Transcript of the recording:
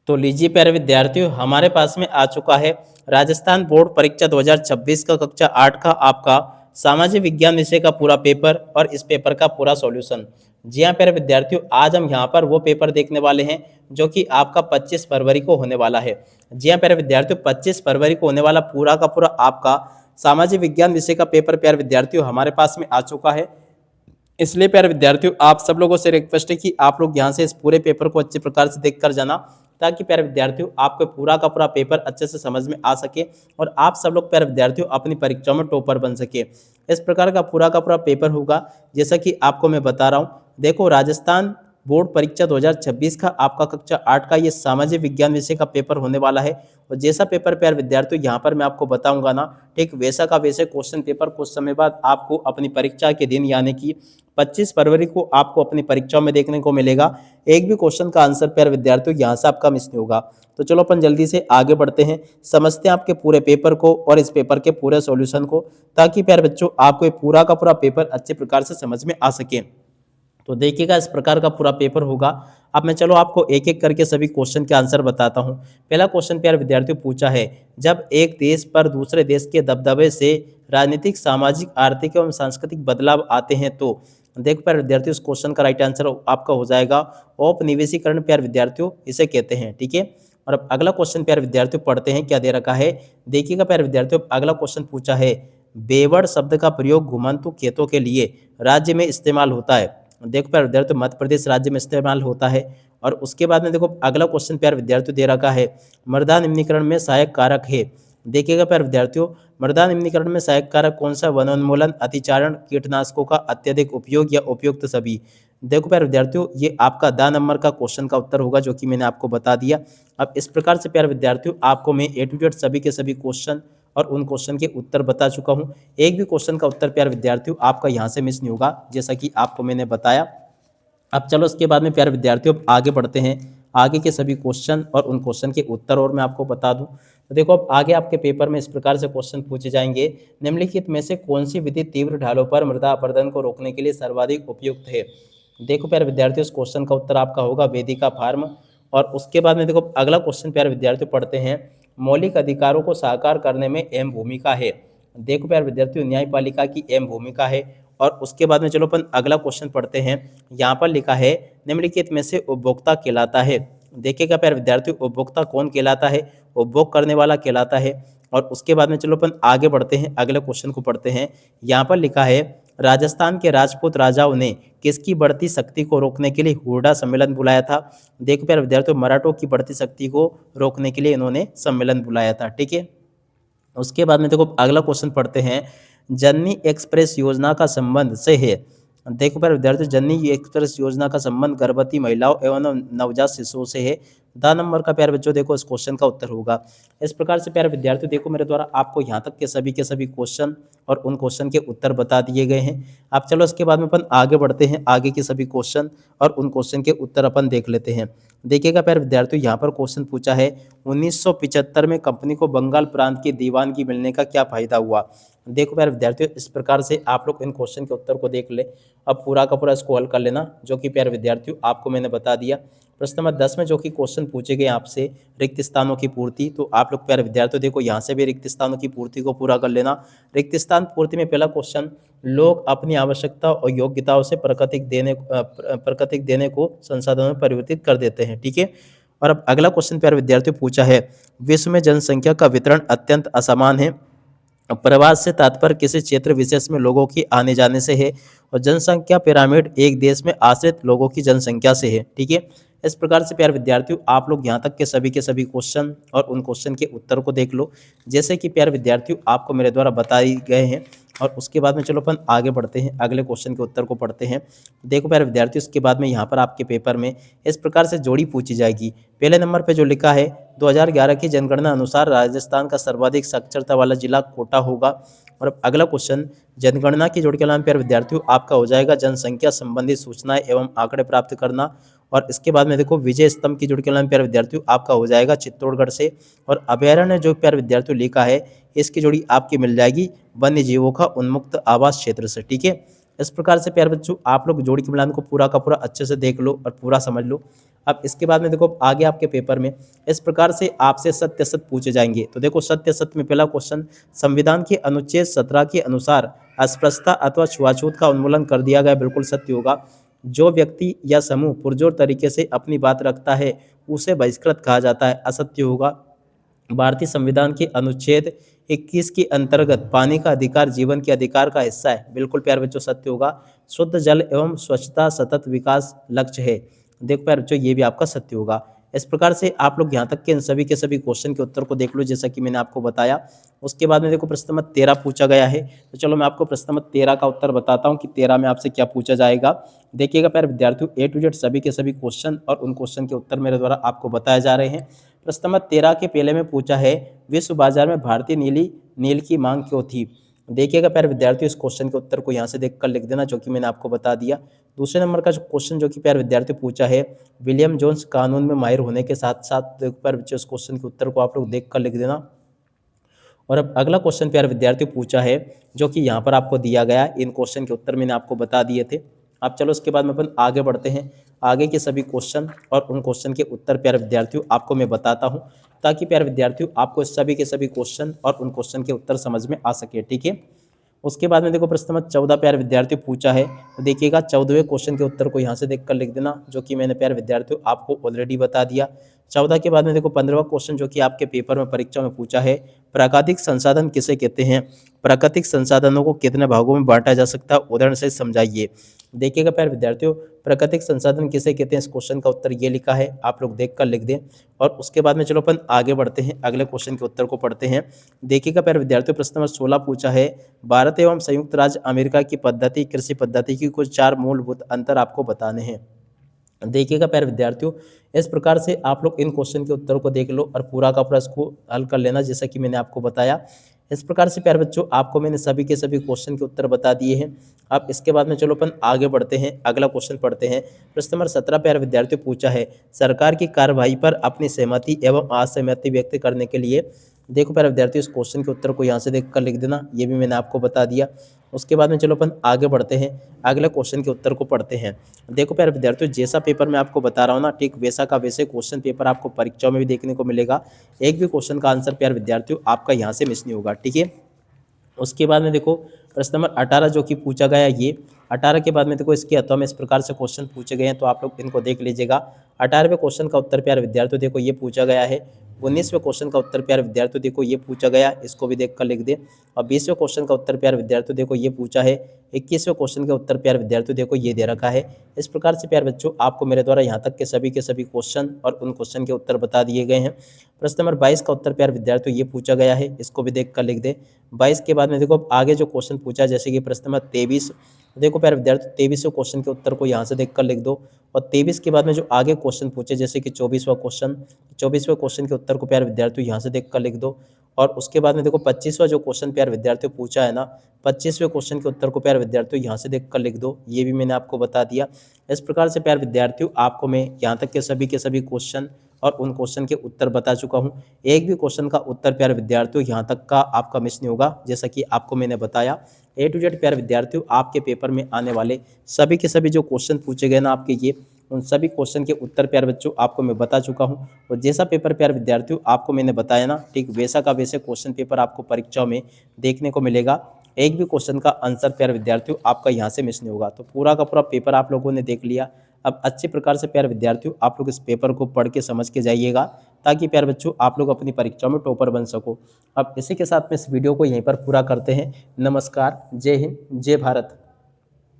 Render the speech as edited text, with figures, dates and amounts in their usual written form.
तो लीजिए प्यारे विद्यार्थियों, हमारे पास में आ चुका है राजस्थान बोर्ड परीक्षा 2026 का कक्षा 8 का आपका सामाजिक विज्ञान विषय का पूरा पेपर और इस पेपर का पूरा सॉल्यूशन। जी हाँ प्यारे विद्यार्थियों, आज हम यहाँ पर वो पेपर देखने वाले हैं जो कि आपका 25 फरवरी को होने वाला है। जी हाँ प्यारे विद्यार्थियों, 25 फरवरी को होने वाला पूरा का पूरा आपका सामाजिक विज्ञान विषय का पेपर प्यारे विद्यार्थियों हमारे पास में आ चुका है। इसलिए प्यारे विद्यार्थियों, आप सब लोगों से रिक्वेस्ट है कि आप लोग यहाँ से इस पूरे पेपर को अच्छे प्रकार से देख कर जाना, ताकि प्यारे विद्यार्थियों आपको पूरा का पूरा पेपर अच्छे से समझ में आ सके और आप सब लोग प्यारे विद्यार्थियों अपनी परीक्षाओं में टॉपर बन सके। इस प्रकार का पूरा पेपर होगा, जैसा कि आपको मैं बता रहा हूँ। देखो, राजस्थान बोर्ड परीक्षा 2026 का आपका कक्षा 8 का ये सामाजिक विज्ञान विषय का पेपर होने वाला है। और जैसा पेपर प्यारे विद्यार्थियों यहाँ पर मैं आपको बताऊंगा ना, ठीक वैसा का वैसे क्वेश्चन पेपर कुछ समय बाद आपको अपनी परीक्षा के दिन यानी कि 25 फरवरी को आपको अपनी परीक्षाओं में देखने को मिलेगा। एक भी क्वेश्चन का आंसर प्यारे विद्यार्थियों यहाँ से आपका मिस नहीं होगा। तो चलो अपन जल्दी से आगे बढ़ते हैं, समझते हैं आपके पूरे पेपर को और इस पेपर के पूरे सॉल्यूशन को, ताकि प्यारे बच्चों आपको ये पूरा का पूरा पेपर अच्छे प्रकार से समझ में आ सके। तो देखिएगा, इस प्रकार का पूरा पेपर होगा। अब मैं चलो आपको एक एक करके सभी क्वेश्चन के आंसर बताता हूँ। पहला क्वेश्चन प्यारे विद्यार्थियों पूछा है, जब एक देश पर दूसरे देश के दबदबे से राजनीतिक, सामाजिक, आर्थिक एवं सांस्कृतिक बदलाव आते हैं तो देखो प्यारे विद्यार्थियों, इस क्वेश्चन का राइट आंसर आपका हो जाएगा औपनिवेशीकरण प्यारे विद्यार्थियों इसे कहते हैं। ठीक है। और अब अगला क्वेश्चन प्यारे विद्यार्थियों पढ़ते हैं, क्या दे रखा है। देखिएगा प्यारे विद्यार्थियों, अगला क्वेश्चन पूछा है, बेवड़ शब्द का प्रयोग घुमंतु खेतों के लिए राज्य में इस्तेमाल होता है। देखो प्यारे विद्यार्थियों, मध्य प्रदेश राज्य में इस्तेमाल होता है। और उसके बाद में देखो अगला क्वेश्चन प्यारे विद्यार्थियों दे रखा है, मृदा निम्नीकरण में सहायक कारक है। देखिएगा प्यारे विद्यार्थियों, मृदा निम्नीकरण में सहायक कारक कौन सा। वनोन्मूलन, अतिचारण, कीटनाशकों का अत्यधिक उपयोग या उपयुक्त सभी। देखो प्यारे विद्यार्थियों, ये आपका द नंबर का क्वेश्चन का उत्तर होगा, जो कि मैंने आपको बता दिया। अब इस प्रकार से प्यारे विद्यार्थियों आपको मैं ए टू जेड सभी के सभी क्वेश्चन और उन क्वेश्चन के उत्तर बता चुका हूँ। एक भी क्वेश्चन का उत्तर प्यारे विद्यार्थियों आपका यहाँ से मिस नहीं होगा, जैसा कि आपको मैंने बताया। अब चलो इसके बाद में प्यारे विद्यार्थियों आगे बढ़ते हैं, आगे के सभी क्वेश्चन और उन क्वेश्चन के उत्तर और मैं आपको बता दूं। तो देखो, अब आगे आपके पेपर में इस प्रकार से क्वेश्चन पूछे जाएंगे, निम्नलिखित में से कौन सी विधि तीव्र ढालों पर मृदा अपरदन को रोकने के लिए सर्वाधिक उपयुक्त है। देखो प्यारे विद्यार्थियों, इस क्वेश्चन का उत्तर आपका होगा वेदिका फार्म। और उसके बाद में देखो अगला क्वेश्चन प्यारे विद्यार्थियों पढ़ते हैं, मौलिक अधिकारों को साकार करने में अहम भूमिका है। देखो प्यारे विद्यार्थियों, न्यायपालिका की अहम भूमिका है। और उसके बाद में चलो अपन अगला क्वेश्चन पढ़ते हैं, यहाँ पर लिखा है, निम्नलिखित में से उपभोक्ता कहलाता है। देखिएगा प्यारे विद्यार्थियों, उपभोक्ता कौन कहलाता है, उपभोग करने वाला कहलाता है। और उसके बाद में चलो अपन आगे बढ़ते हैं, अगले क्वेश्चन को पढ़ते हैं। यहाँ पर लिखा है, राजस्थान के राजपूत राजाओं ने किसकी बढ़ती शक्ति को रोकने के लिए हुरडा सम्मेलन बुलाया था। देखो प्यारे विद्यार्थियों, मराठों की बढ़ती शक्ति को रोकने के लिए इन्होंने सम्मेलन बुलाया था। ठीक है। उसके बाद में देखो अगला क्वेश्चन पढ़ते हैं, जननी एक्सप्रेस योजना का संबंध से है। देखो प्यारे विद्यार्थियों, जननी एक्सप्रेस योजना का संबंध गर्भवती महिलाओं एवं नवजात शिशुओं से है। द नंबर का प्यारे बच्चों देखो इस क्वेश्चन का उत्तर होगा। इस प्रकार से प्यारे विद्यार्थियों देखो, मेरे द्वारा आपको यहाँ तक के सभी क्वेश्चन और उन क्वेश्चन के उत्तर बता दिए गए हैं। अब चलो इसके बाद में अपन आगे बढ़ते हैं, आगे के सभी क्वेश्चन और उन क्वेश्चन के उत्तर अपन देख लेते हैं। देखिएगा प्यारे विद्यार्थियों, यहाँ पर क्वेश्चन पूछा है, 1975 में कंपनी को बंगाल प्रांत की दीवानगी मिलने का क्या फायदा हुआ। देखो प्यारे विद्यार्थियों, इस प्रकार से आप लोग इन क्वेश्चन के उत्तर को देख ले। अब पूरा का पूरा इसको हल कर लेना, जो कि प्यारे विद्यार्थियों आपको मैंने बता दिया। प्रश्न नंबर 10 में जो कि क्वेश्चन पूछे गए आपसे, रिक्त स्थानों की पूर्ति, तो आप लोग प्यारे विद्यार्थियों देखो यहाँ से भी रिक्त स्थानों की पूर्ति को पूरा कर लेना। रिक्त स्थान पूर्ति में पहला क्वेश्चन, लोग अपनी आवश्यकता और योग्यताओं से प्रकृतिक देने को संसाधनों में परिवर्तित कर देते हैं। ठीक है। और अब अगला क्वेश्चन प्यारे विद्यार्थियों पूछा है, विश्व में जनसंख्या का वितरण अत्यंत असमान है। प्रवास से तात्पर्य किसी क्षेत्र विशेष में लोगों की आने जाने से है। और जनसंख्या पिरामिड एक देश में आश्रित लोगों की जनसंख्या से है। ठीक है। इस प्रकार से प्यारे विद्यार्थियों आप लोग यहाँ तक के सभी क्वेश्चन और उन क्वेश्चन के उत्तर को देख लो, जैसे कि प्यारे विद्यार्थियों आपको मेरे द्वारा बताए गए हैं। और उसके बाद में चलो अपन आगे बढ़ते हैं, अगले क्वेश्चन के उत्तर को पढ़ते हैं। देखो प्यारे विद्यार्थियों, इसके बाद में यहाँ पर आपके पेपर में इस प्रकार से जोड़ी पूछी जाएगी। पहले नंबर पे जो लिखा है, 2011 की जनगणना अनुसार राजस्थान का सर्वाधिक साक्षरता वाला जिला कोटा होगा। और अब अगला क्वेश्चन, जनगणना की जोड़ के नाम प्यारे विद्यार्थियों आपका हो जाएगा जनसंख्या संबंधी सूचनाएं एवं आंकड़े प्राप्त करना। और इसके बाद में देखो विजय स्तंभ की जोड़ के नाम प्यारे विद्यार्थियों आपका हो जाएगा चित्तौड़गढ़ से। और अभयारण्य जो प्यारे विद्यार्थियों लिखा है, इसकी जोड़ी आपकी मिल जाएगी वन्य जीवों का उन्मुक्त आवास क्षेत्र से। ठीक है। इस प्रकार से प्यारे बच्चों आप लोग जोड़ी के मिलान को पूरा का पूरा अच्छे से देख लो और पूरा समझ लो। अब इसके बाद में देखो आगे आपके पेपर में इस प्रकार से आपसे सत्य असत्य पूछे जाएंगे। तो देखो सत्य असत्य में पहला क्वेश्चन, संविधान के अनुच्छेद 17 के अनुसार अस्पृश्यता अथवा छुआछूत का उन्मूलन कर दिया गया, बिल्कुल सत्य होगा। जो व्यक्ति या समूह पुरजोर तरीके से अपनी बात रखता है उसे बहिष्कृत कहा जाता है, असत्य होगा। भारतीय संविधान के अनुच्छेद 21 के अंतर्गत पानी का अधिकार जीवन के अधिकार का हिस्सा है, बिल्कुल प्यारे बच्चों सत्य होगा। शुद्ध जल एवं स्वच्छता सतत विकास लक्ष्य है, देखो प्यारे बच्चों ये भी आपका सत्य होगा। इस प्रकार से आप लोग यहाँ तक के इन सभी के सभी क्वेश्चन के उत्तर को देख लो जैसा कि मैंने आपको बताया। उसके बाद में देखो प्रश्न नंबर 13 पूछा गया है, तो चलो मैं आपको प्रश्न नंबर 13 का उत्तर बताता हूँ कि 13 में आपसे क्या पूछा जाएगा। देखिएगा प्यारे विद्यार्थियों, ए टू जेड सभी के सभी क्वेश्चन और उन क्वेश्चन के उत्तर मेरे द्वारा आपको बताए जा रहे हैं। प्रश्न नंबर 13 के पहले में पूछा है, विश्व बाजार में भारतीय नील की मांग क्यों थी। देखिएगा प्यारे विद्यार्थियों, इस क्वेश्चन के उत्तर को यहाँ से देखकर लिख देना जो कि मैंने आपको बता दिया। दूसरे नंबर का जो क्वेश्चन जो कि प्यारे विद्यार्थियों पूछा है, विलियम जोन्स कानून में माहिर होने के साथ साथ, देखो प्यारे बच्चों इस क्वेश्चन के उत्तर को आप लोग देखकर लिख देना। और अब अगला क्वेश्चन प्यारे विद्यार्थियों पूछा है जो कि यहाँ पर आपको दिया गया, इन क्वेश्चन के उत्तर मैंने आपको बता दिए थे। अब चलो उसके बाद में अपन आगे बढ़ते हैं, आगे के सभी क्वेश्चन और उन क्वेश्चन के उत्तर प्यारे विद्यार्थियों आपको मैं बताता हूँ, ताकि प्यारे विद्यार्थियों आपको सभी के सभी क्वेश्चन और उन क्वेश्चन के उत्तर समझ में आ सके, ठीक है। उसके बाद में देखो प्रश्न नंबर 14 प्यारे विद्यार्थियों पूछा है, तो देखिएगा 14वें क्वेश्चन के उत्तर को यहाँ से देखकर लिख देना जो कि मैंने प्यारे विद्यार्थियों आपको ऑलरेडी बता दिया। 14 के बाद में देखो 15वां क्वेश्चन जो कि आपके पेपर में परीक्षा में पूछा है, प्राकृतिक संसाधन किसे कहते हैं, प्राकृतिक संसाधनों को कितने भागों में बांटा जा सकता है, उदाहरण से समझाइए। देखिएगा प्यारे विद्यार्थियों, प्राकृतिक संसाधन किसे कहते हैं, इस क्वेश्चन का उत्तर ये लिखा है, आप लोग देखकर लिख दें। और उसके बाद में चलो अपन आगे बढ़ते हैं, अगले क्वेश्चन के उत्तर को पढ़ते हैं। देखिएगा प्यारे विद्यार्थियों, प्रश्न नंबर 16 पूछा है, भारत एवं संयुक्त राज्य अमेरिका की पद्धति, कृषि पद्धति की कुछ 4 मूलभूत अंतर आपको बताने हैं। देखिएगा प्यारे विद्यार्थियों, इस प्रकार से आप लोग इन क्वेश्चन के उत्तर को देख लो और पूरा का पूरा इसको हल कर लेना जैसा कि मैंने आपको बताया। इस प्रकार से प्यारे बच्चों आपको मैंने सभी के सभी क्वेश्चन के उत्तर बता दिए हैं। अब इसके बाद में चलो अपन आगे बढ़ते हैं, अगला क्वेश्चन पढ़ते हैं। प्रश्न नंबर 17 प्यारे विद्यार्थियों पूछा है, सरकार की कार्रवाई पर अपनी सहमति एवं असहमति व्यक्त करने के लिए, देखो प्यारे विद्यार्थियों इस क्वेश्चन के उत्तर को यहाँ से देखकर लिख देना, ये भी मैंने आपको बता दिया। उसके बाद में चलो अपन आगे बढ़ते हैं, अगले क्वेश्चन के उत्तर को पढ़ते हैं। देखो प्यारे विद्यार्थियों, जैसा पेपर मैं आपको बता रहा हूँ ना, ठीक वैसा का वैसे क्वेश्चन पेपर आपको परीक्षाओं में भी देखने को मिलेगा। एक भी क्वेश्चन का आंसर प्यारे विद्यार्थियों आपका यहाँ से मिस नहीं होगा, ठीक है। उसके बाद में देखो प्रश्न नंबर 18 जो कि पूछा गया, ये 18 के बाद में देखो इसके अथवा में इस प्रकार से क्वेश्चन पूछे गए हैं, तो आप लोग इनको देख लीजिएगा। 18वें क्वेश्चन का उत्तर प्यारे विद्यार्थियों देखो ये पूछा गया है। 19वें क्वेश्चन का उत्तर प्यारे विद्यार्थियों देखो ये पूछा गया, इसको भी देख कर लिख दे। और 20वें क्वेश्चन का उत्तर प्यारे विद्यार्थियों देखो ये पूछा है। 21वें क्वेश्चन का उत्तर प्यारे विद्यार्थियों देखो ये दे रखा है। इस प्रकार से प्यारे बच्चों आपको मेरे द्वारा यहाँ तक के सभी क्वेश्चन और उन क्वेश्चन के उत्तर बता दिए गए हैं। प्रश्न नंबर 22 का उत्तर प्यारे विद्यार्थियों ये पूछा गया है, इसको भी देख कर लिख दे। 22 के बाद में देखो आगे जो क्वेश्चन पूछा, जैसे कि प्रश्न नंबर 23, देखो प्यारे विद्यार्थियों 23वें क्वेश्चन के उत्तर को यहाँ से देख कर लिख दो। और 23 के बाद में जो आगे क्वेश्चन पूछे, जैसे कि 24वां क्वेश्चन, 24वें क्वेश्चन के उत्तर को प्यारे विद्यार्थियों यहाँ से देख कर लिख दो। और उसके बाद में देखो 25वां जो क्वेश्चन प्यारे विद्यार्थियों पूछा है ना, 25वें क्वेश्चन के उत्तर को प्यारे विद्यार्थियों यहाँ से देख कर लिख दो, ये भी मैंने आपको बता दिया। इस प्रकार से प्यारे विद्यार्थियों आपको मैं यहाँ तक के सभी क्वेश्चन और उन क्वेश्चन के उत्तर बता चुका हूँ। एक भी क्वेश्चन का उत्तर प्यारे विद्यार्थियों यहाँ तक का आपका मिस नहीं होगा, जैसा कि आपको मैंने बताया। ए टू जेड प्यारे विद्यार्थियों आपके पेपर में आने वाले सभी के सभी जो क्वेश्चन पूछे गए ना आपके, ये उन सभी क्वेश्चन के उत्तर प्यारे बच्चों आपको मैं बता चुका हूँ। और जैसा पेपर प्यारे विद्यार्थियों आपको मैंने बताया ना, ठीक वैसा का वैसे क्वेश्चन पेपर आपको परीक्षाओं में देखने को मिलेगा। एक भी क्वेश्चन का आंसर प्यारे विद्यार्थियों आपका यहाँ से मिस नहीं होगा। तो पूरा का पूरा पेपर आप लोगों ने देख लिया। अब अच्छे प्रकार से प्यारे विद्यार्थियों आप लोग इस पेपर को पढ़ के समझ के जाइएगा, ताकि प्यारे बच्चों आप लोग अपनी परीक्षाओं में टॉपर बन सको। अब इसी के साथ में इस वीडियो को यहीं पर पूरा करते हैं। नमस्कार, जय हिंद, जय भारत।